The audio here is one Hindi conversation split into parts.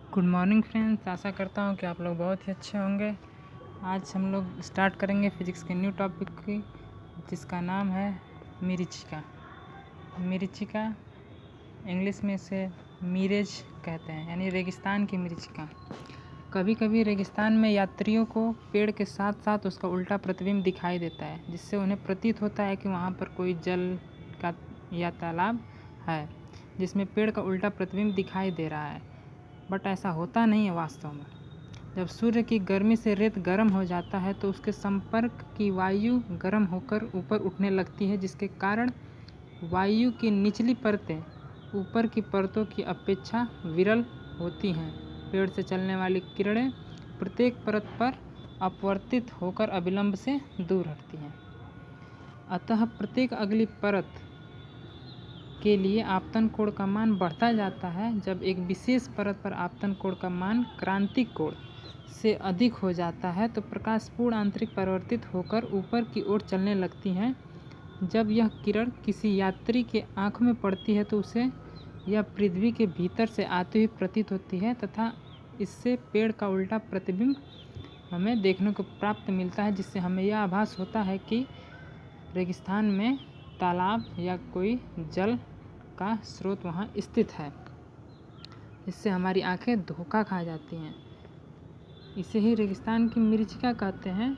गुड मॉर्निंग फ्रेंड्स, आशा करता हूँ कि आप लोग बहुत ही अच्छे होंगे। आज हम लोग स्टार्ट करेंगे फिजिक्स के न्यू टॉपिक की, जिसका नाम है मरीचिका। मरीचिका इंग्लिश में इसे मीरेज कहते हैं, यानी रेगिस्तान की मरीचिका। कभी कभी रेगिस्तान में यात्रियों को पेड़ के साथ साथ उसका उल्टा प्रतिबिंब दिखाई देता है, जिससे उन्हें प्रतीत होता है कि वहाँ पर कोई जल का या तालाब है जिसमें पेड़ का उल्टा प्रतिबिंब दिखाई दे रहा है। बट ऐसा होता नहीं है वास्तव में। जब सूर्य की गर्मी से रेत गर्म हो जाता है तो उसके संपर्क की वायु गर्म होकर ऊपर उठने लगती है, जिसके कारण वायु की निचली परतें ऊपर की परतों की अपेक्षा विरल होती हैं। पेड़ से चलने वाली किरणें प्रत्येक परत पर अपवर्तित होकर अविलंब से दूर हटती हैं। अतः प्रत्येक अगली परत के लिए आपतन कोण का मान बढ़ता जाता है। जब एक विशेष परत पर आपतन कोण का मान क्रांतिक कोण से अधिक हो जाता है तो प्रकाश पूर्ण आंतरिक परिवर्तित होकर ऊपर की ओर चलने लगती हैं। जब यह किरण किसी यात्री के आँख में पड़ती है तो उसे यह पृथ्वी के भीतर से आती हुई प्रतीत होती है तथा इससे पेड़ का उल्टा प्रतिबिंब हमें देखने को प्राप्त मिलता है, जिससे हमें यह आभास होता है कि रेगिस्तान में तालाब या कोई जल का स्रोत वहाँ स्थित है। इससे हमारी आंखें धोखा खा जाती हैं। इसे ही रेगिस्तान की मरीचिका कहते हैं।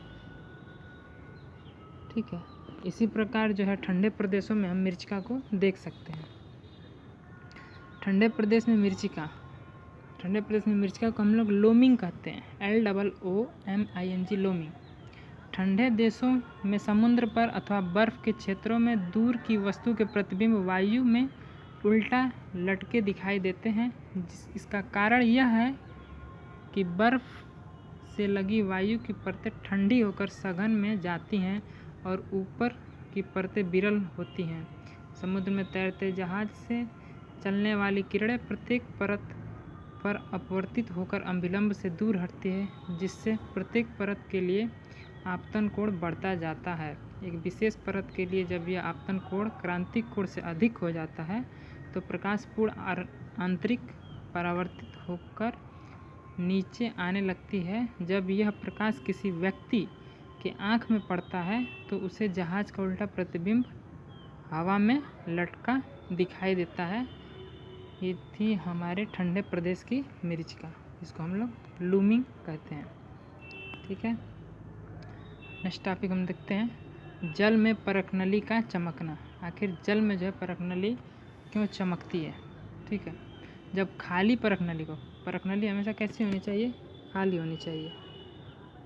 ठीक है, इसी प्रकार जो है ठंडे प्रदेशों में हम मरीचिका को देख सकते हैं। ठंडे प्रदेश में मरीचिका को हम लोग लोमिंग कहते हैं, LOOMING, लोमिंग। ठंडे देशों में समुद्र पर अथवा बर्फ़ के क्षेत्रों में दूर की वस्तु के प्रतिबिंब वायु में उल्टा लटके दिखाई देते हैं। इसका कारण यह है कि बर्फ़ से लगी वायु की परतें ठंडी होकर सघन में जाती हैं और ऊपर की परतें विरल होती हैं। समुद्र में तैरते जहाज से चलने वाली किरणें प्रत्येक परत पर अपवर्तित होकर अविलंब से दूर हटती है, जिससे प्रत्येक परत के लिए आपतन कोण बढ़ता जाता है। एक विशेष परत के लिए जब यह आपतन कोण क्रांतिक कोण से अधिक हो जाता है तो प्रकाश पूर्ण आंतरिक परावर्तित होकर नीचे आने लगती है। जब यह प्रकाश किसी व्यक्ति के आँख में पड़ता है तो उसे जहाज का उल्टा प्रतिबिंब हवा में लटका दिखाई देता है। ये थी हमारे ठंडे प्रदेश की मरीचिका, जिसको हम लोग लूमिंग कहते हैं। ठीक है, नेक्स्ट टॉपिक हम देखते हैं, जल में परखनली का चमकना। आखिर जल में जो है परखनली क्यों चमकती है। ठीक है, जब खाली परखनली हमेशा कैसी होनी चाहिए, खाली होनी चाहिए।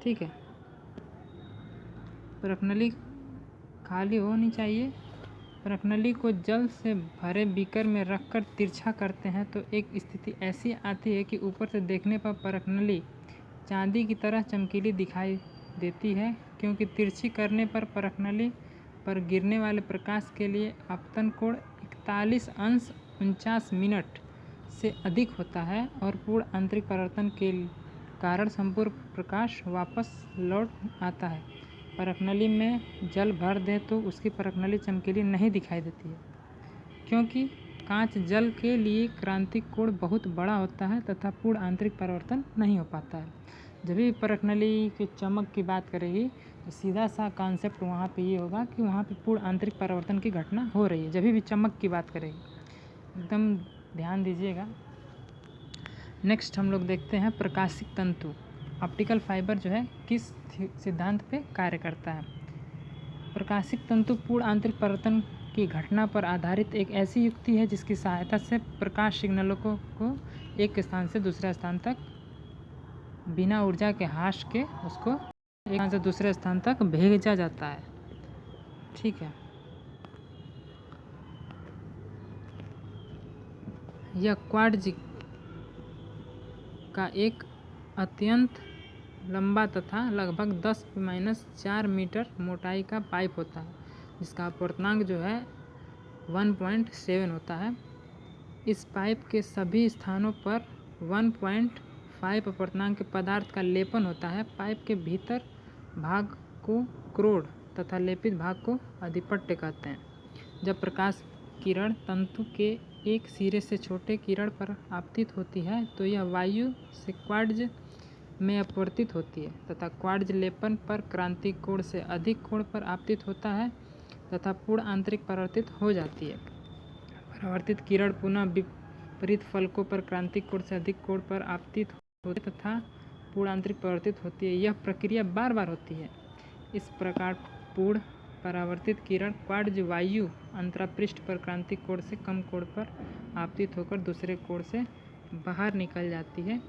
ठीक है, परखनली खाली होनी चाहिए। परखनली को जल से भरे बीकर में रखकर तिरछा करते हैं तो एक स्थिति ऐसी आती है कि ऊपर से देखने पर परखनली चांदी की तरह चमकीली दिखाई देती है, क्योंकि तिरछी करने पर परखनली पर गिरने वाले प्रकाश के लिए आपतन कोण 41°49' से अधिक होता है और पूर्ण आंतरिक परिवर्तन के कारण संपूर्ण प्रकाश वापस लौट आता है। परखनली में जल भर दें तो उसकी परखनली चमकीली नहीं दिखाई देती है, क्योंकि कांच जल के लिए क्रांतिक कोण बहुत बड़ा होता है तथा पूर्ण आंतरिक परिवर्तन नहीं हो पाता है। जब भी परखनली के चमक की बात करेगी तो सीधा सा कॉन्सेप्ट वहाँ पे ये होगा कि वहाँ पे पूर्ण आंतरिक परिवर्तन की घटना हो रही है। जब भी चमक की बात करेगी, एकदम ध्यान दीजिएगा। नेक्स्ट हम लोग देखते हैं प्रकाशिक तंतु। ऑप्टिकल फाइबर जो है किस सिद्धांत पे कार्य करता है। प्रकाशिक तंतु पूर्ण आंतरिक परिवर्तन की घटना पर आधारित एक ऐसी युक्ति है जिसकी सहायता से प्रकाश सिग्नलों को एक स्थान से दूसरे स्थान तक बिना ऊर्जा के ह्रास के उसको एक स्थान से दूसरे स्थान तक भेजा जाता है। ठीक है, यह क्वार्ट्ज का एक अत्यंत लंबा तथा लगभग 10⁻⁴ मीटर मोटाई का पाइप होता है, जिसका अपवर्तनांक जो है 1.7 होता है। इस पाइप के सभी स्थानों पर 1.5 अपवर्तनांक के पदार्थ का लेपन होता है। पाइप के भीतर भाग को क्रोड तथा लेपित भाग को अधिपट्य कहते हैं। जब प्रकाश किरण तंतु के एक सिरे से छोटे किरण पर आपतित होती है तो यह वायु से क्वार्ट्ज में अपवर्तित होती है तथा क्वार्ट्ज लेपन पर क्रांतिक कोण से अधिक कोण पर आपतित होता है तथा पूर्ण आंतरिक परावर्तित हो जाती है। परावर्तित किरण पुनः विपरीत फलकों पर क्रांतिक कोण से अधिक कोण पर आपतित होती है तथा पूर्ण आंतरिक परावर्तित होती है। यह प्रक्रिया बार बार होती है। इस प्रकार पूर्ण परावर्तित किरण क्वार्ट्ज वायु अंतरापृष्ठ पर क्रांतिक कोण से कम कोण पर आपतित होकर दूसरे कोण से बाहर निकल जाती है।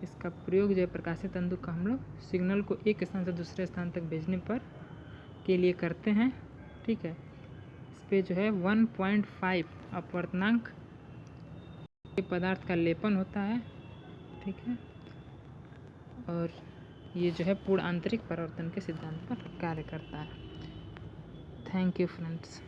इसका प्रयोग जो है प्रकाशीय तंतु का हम लोग सिग्नल को एक स्थान से दूसरे स्थान तक भेजने पर के लिए करते हैं। ठीक है, इस पे जो है 1.5 अपवर्तनांक पदार्थ का लेपन होता है। ठीक है, और ये जो है पूर्ण आंतरिक परावर्तन के सिद्धांत पर कार्य करता है। Thank you friends.